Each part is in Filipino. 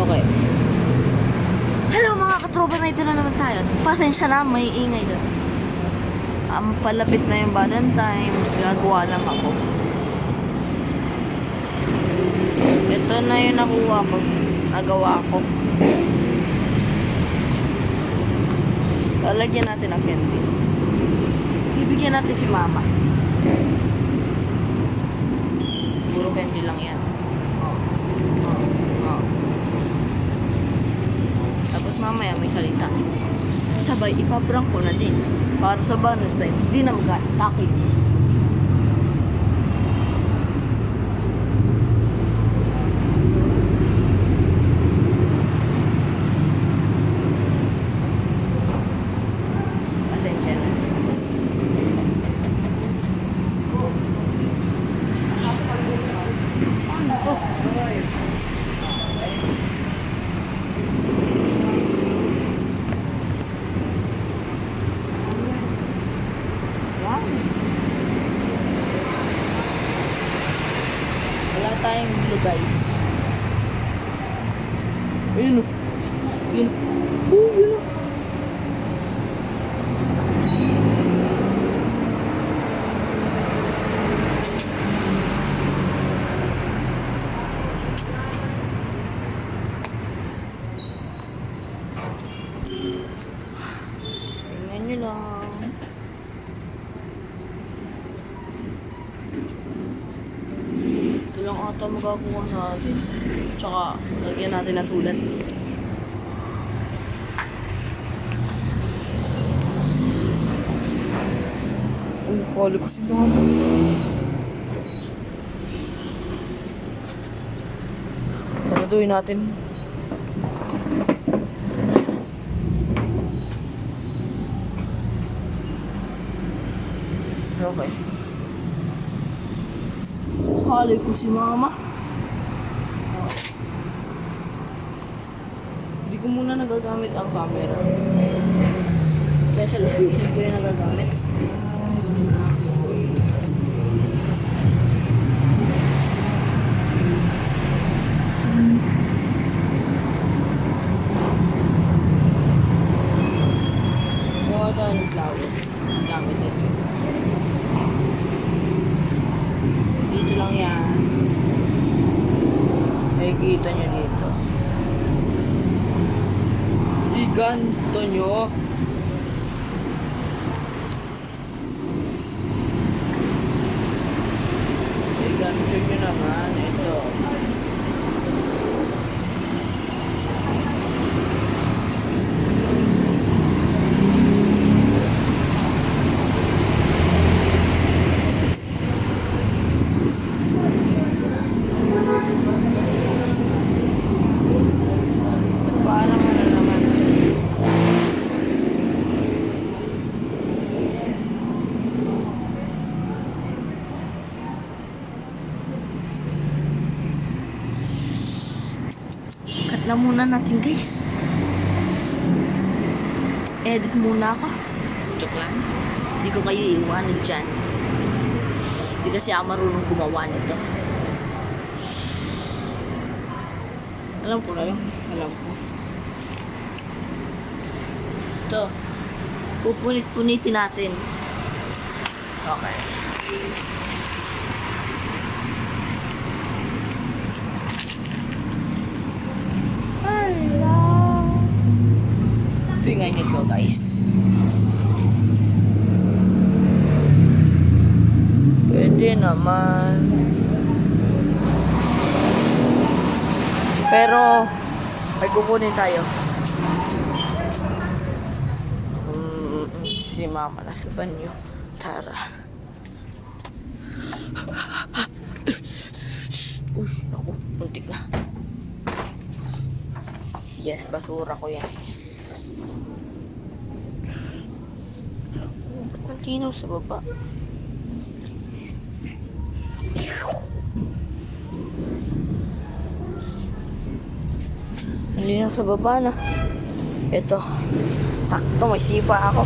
Okay. Hello mga katropa, na ito na naman tayo. Pasensya na, may ingay doon. Palapit na yung Valentine's, gagawa lang ako. Ito na yung nakuha ko. Nagawa ko. Lalagyan natin ang candy. Bibigyan natin si mama. Puro candy lang yan. Tapos mamaya may salita. Sabay, ipaprank ko na din. Para sa Valentine's, hindi na magalit sa akin. Pasensya na. Ano to? Wala tayong glue, guys. Ayun o. Ayun. Oh, yun o. Tingnan nyo lang. Ito lang ata magagawa natin. Tsaka, lagyan natin na sulat. Ang kali ko si mama. Paraduin natin. Okay. Kali ko si mama. Hindi ko muna nagagamit ang camera. Special occasion ko yung nagagamit. Gawa tayo ng flower. Gamit ito. Dito lang yan. Nakikita nyo dito. Iganto nyo. Iganto nyo naman. Ito. Parang ano naman. Cut na muna natin, guys. Edit muna ako. Joke lang. Hindi ko kayo iiwanan dyan. Hindi kasi ako marunong gumawa nito. Alam ko na yun. Alam ko. Ito. Pupunit-punitin natin. Okay. Hello. Tingnan nyo to, guys. Pwede naman. Pero, may kukunin tayo. Si mama nasa banyo. Tara. Uy, naku, muntik na. Yes, basura ko yan. Ba't nagtinaw sa baba? Nalinaw sa baba na. Ito. Sakto, may sipa ako.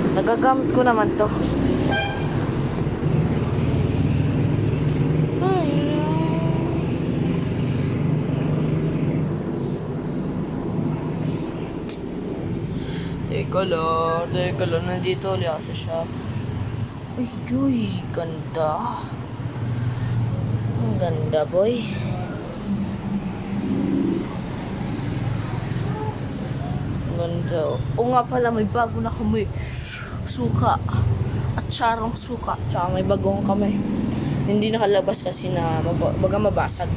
Nagagamit ko naman to. Teka lang, nandito ulit ako sa shop. Uy, ganda. Ang ganda, boy. Ang ganda. O nga pala, may bago na kami. Suka. At charong suka. Tsaka may bagong kami. Hindi nakalabas kasi na baga mabasag.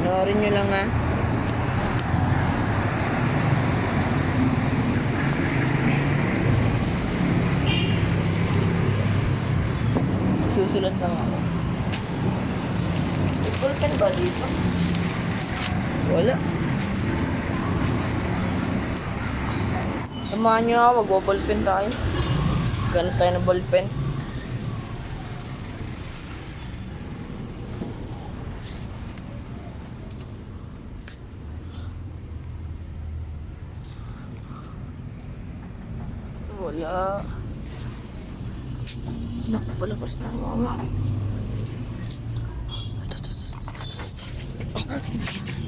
Panoorin nyo lang ha. Susulat lang ako. May ballpen ba dito? Wala. Samahan nyo ako, mag-ballpen tayo. Ganun tayo ng ballpen. Wala. Naku, palabas na mama.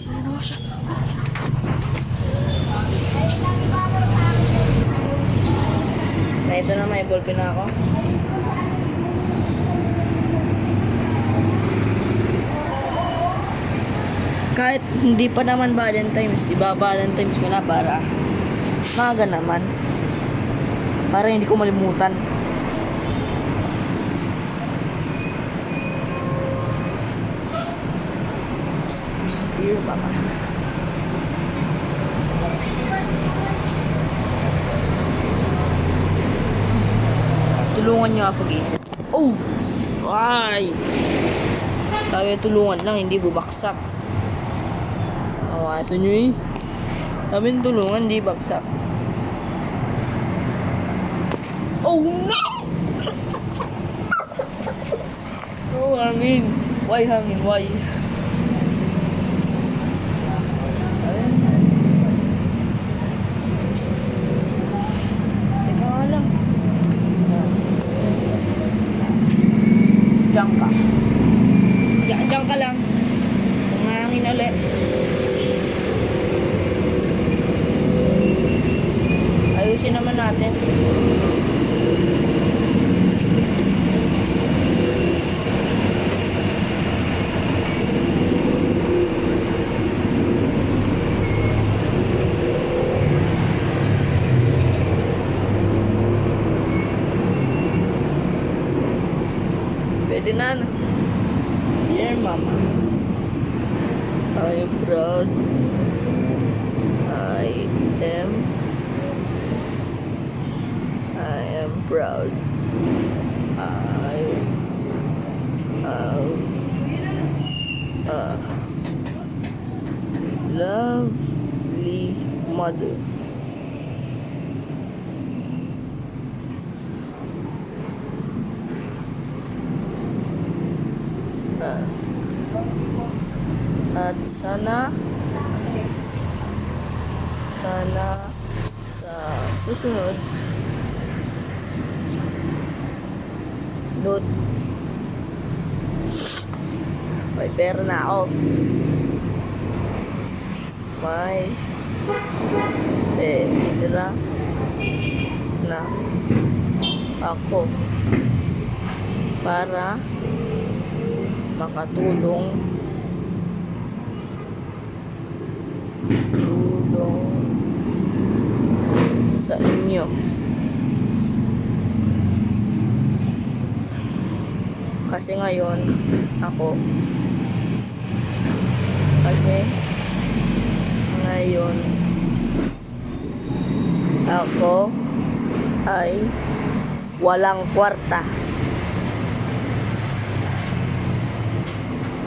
Ano siya? Ito na, may ballpen na ako. Kahit hindi pa naman Valentine's, Valentine's ko na para maga naman. Para hindi ko malimutan. Dear Mama. Tulungan niyo ako pag-isip. Oh! Ay! Sabi tulungan lang, hindi bubaksak. Awasan niyo eh. Sabi tulungan, hindi baksak. Oh no! Oh, hangin. Why hangin? Why? Teka nga lang. Diyan ka. Diyan ka lang. Umangin ulit. Ayusin naman natin. Pwede na. Dear Mama, I am proud. I am proud. I am a lovely mother. At sana sa susunod may pera na ako. May pera na ako para makatulong sa inyo. Kasi ngayon ako ay walang kwarta.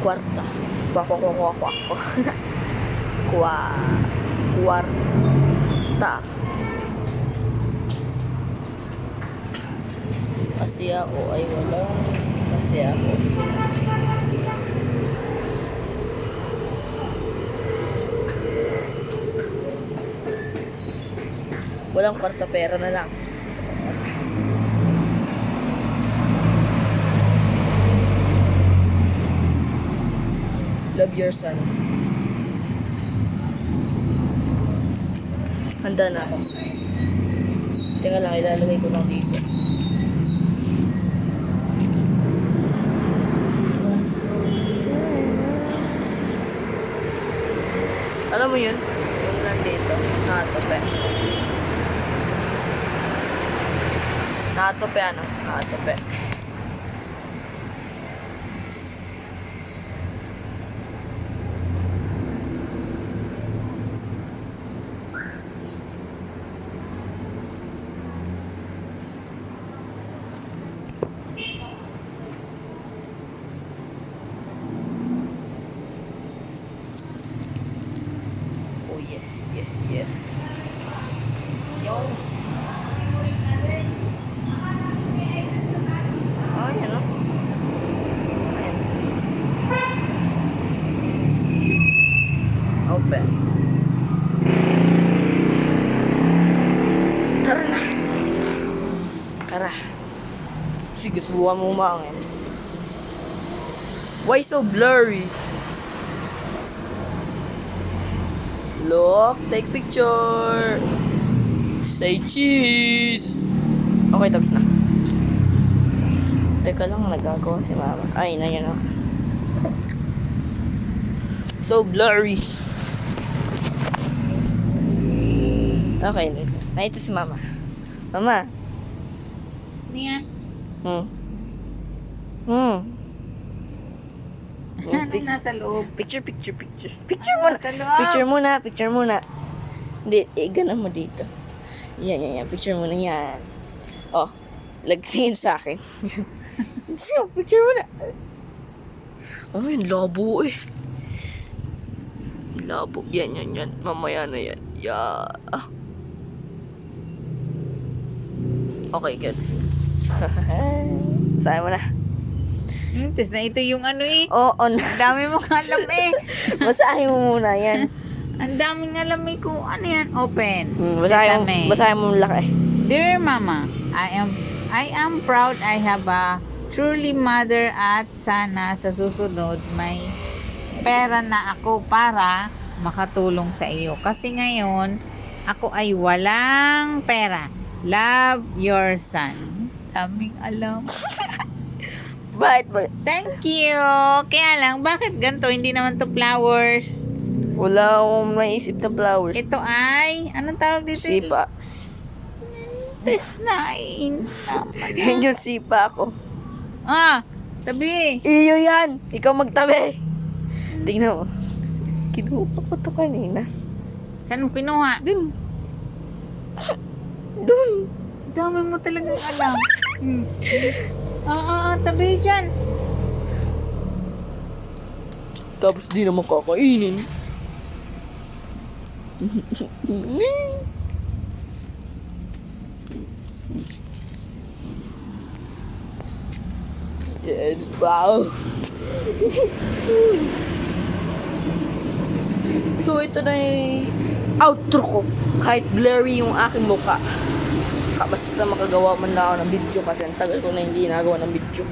Kwarta. Kwarta. Kasi ako ay walang. Kasi ako. Walang kwarta, pera na lang. Love your son. Handa na ako. Teka lang, ilalagay ko lang dito. Alam mo yun? Yung nandito. Nakatope. Nakatope ano? Nakatope. Oh yes, yes, yes. Yo. Oh, yan o. Ayan. Open. Tara na. Tara. Sige, subukan mo umangin. Why so blurry? Look, take picture. Say cheese. Okay, tapos na. Teka lang, nagagawa si mama. Ay, na yan o. So blurry. Okay, na ito si mama. Mama. Ano yan? Anong nasa loob? Picture muna. Nasa loob? Picture muna. Hindi, ganan mo dito. Yan. Picture muna yan. Oh, lagtingin sa akin. Picture muna. Oh, yung labo eh. Labo. Yan. Mamaya na yan. Yeah. Okay, gets. Saan mo na? Tes na ito yung ano eh. Oo, Ang dami mong alam eh. Basahin mo muna yan. Ang daming alam eh kung ano yan. Open. Basahin mo laki. Dear Mama, I am proud I have a truly mother at sana sa susunod may pera na ako para makatulong sa iyo. Kasi ngayon, ako ay walang pera. Love your son. Daming alam. Bakit? Thank you. Kaya lang, bakit ganito? Hindi naman to flowers. Wala akong naisip na flowers. Ito ay, anong tawag dito? Sipa. It's nine. Yan yung sipa ako. Ah, tabi. Iyo yan. Ikaw magtabi. Tingnan mo. Kinuha ko to kanina. Saan mo kinuha? Dun. Dun. Dami mo talagang alam. Tabi dyan. Tapos di naman kakainin. Yes, wow. So, ito na yung outro ko. Kahit blurry yung aking mukha. Basta makagawa man lang ako ng video kasi ang tagal ko na hindi nagawa ng video.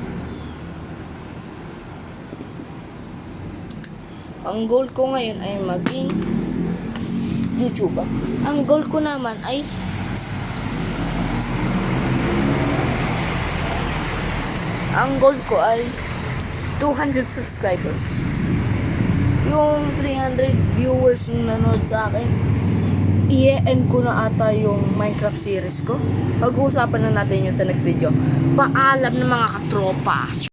Ang goal ko ngayon ay maging YouTuber. Ang goal ko naman ay ang goal ko ay 200 subscribers. Yung 300 viewers yung nanood sa akin, i-end ko na ata yung Minecraft series ko. Pag-uusapan na natin yun sa next video. Paalam ng mga katropa.